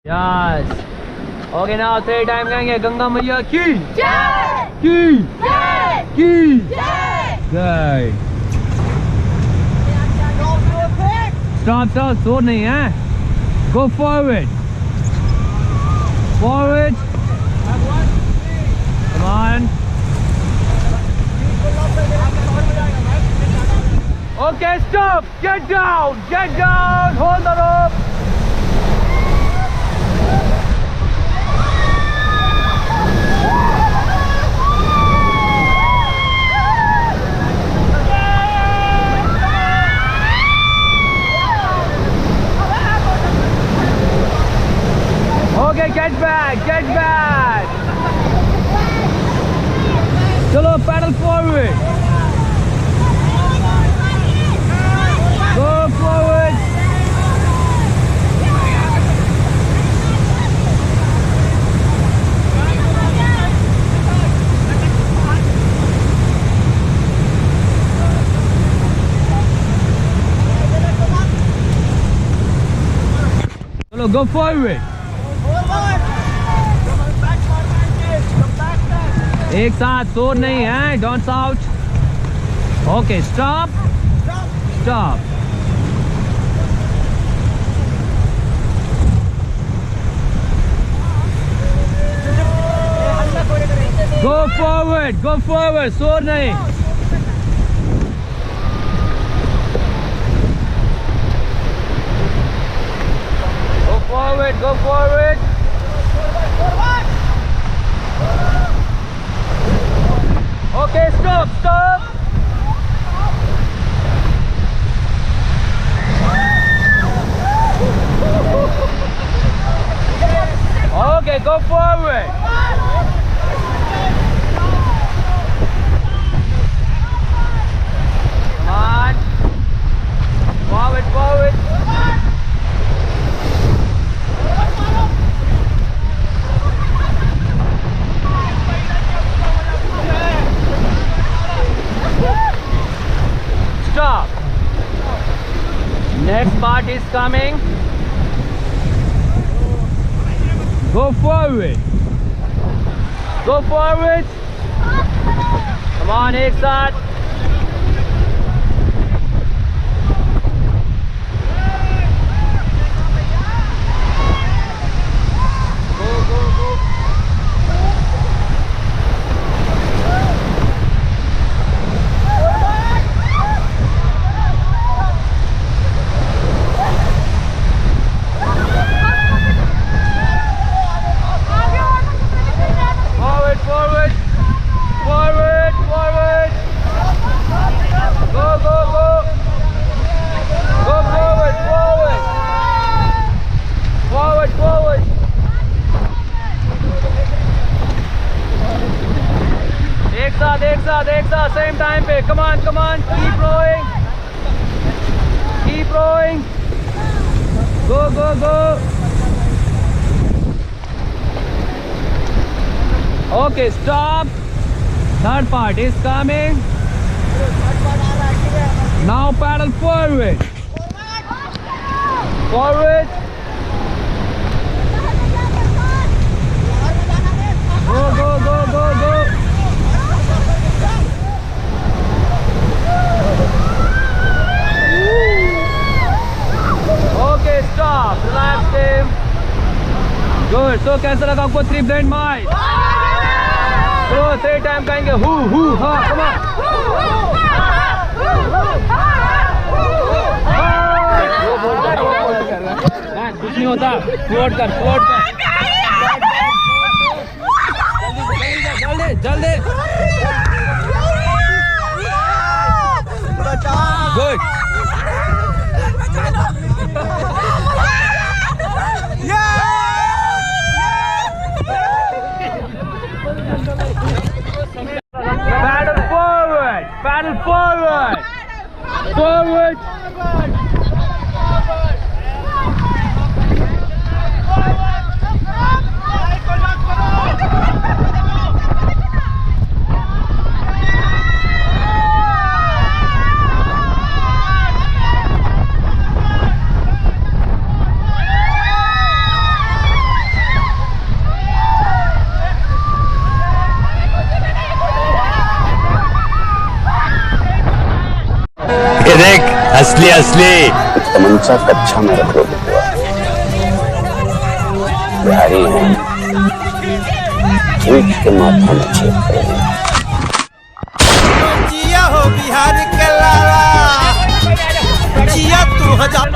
Yes. Okay, now third time कहेंगे गंगा मैया की जय की जय की जय। जय। Stop, stop, जोर नहीं है. Go forward. Forward. Come on. Okay, stop. Get down. Get down. Hold the rope. Okay, get back, get back. Chalo, paddle forward. Go forward. Chalo, go forward. एक साथ शोर नहीं है. Don't shout. Okay, stop. Stop. Go forward. Go forward. शोर नहीं. Go forward. Go forward. Okay, stop, stop. Okay, go forward. Come on. Forward, forward. Stop. Next part is coming. Go forward. Go forward. Come on, एक साथ. Go, go, go. Forward, forward, forward, forward. Go, go, go. Go forward, forward. Forward, forward. एक साथ, एक साथ, एक साथ, same time पे. Come on, come on. Keep rowing. Keep rowing. Go, go, go. Okay, stop. Third part is coming. Now paddle forward. Forward. Go, go, go, go, go. Okay, stop. Relax, team. Good. So, कैसा लगा आपको 3 blind miles? So, third time कहेंगे hoo hoo ha. Come on. कुछ नहीं होता. Float कर, float कर. जल्दी, जल्दी. Good. Paddle forward. Paddle forward. Forward. असली असली तमंचा कच्चा में रख लो बिहारी हैं ईंट के माथा में छेद करेंगे। जिया हो बिहार के लाला जिया 2000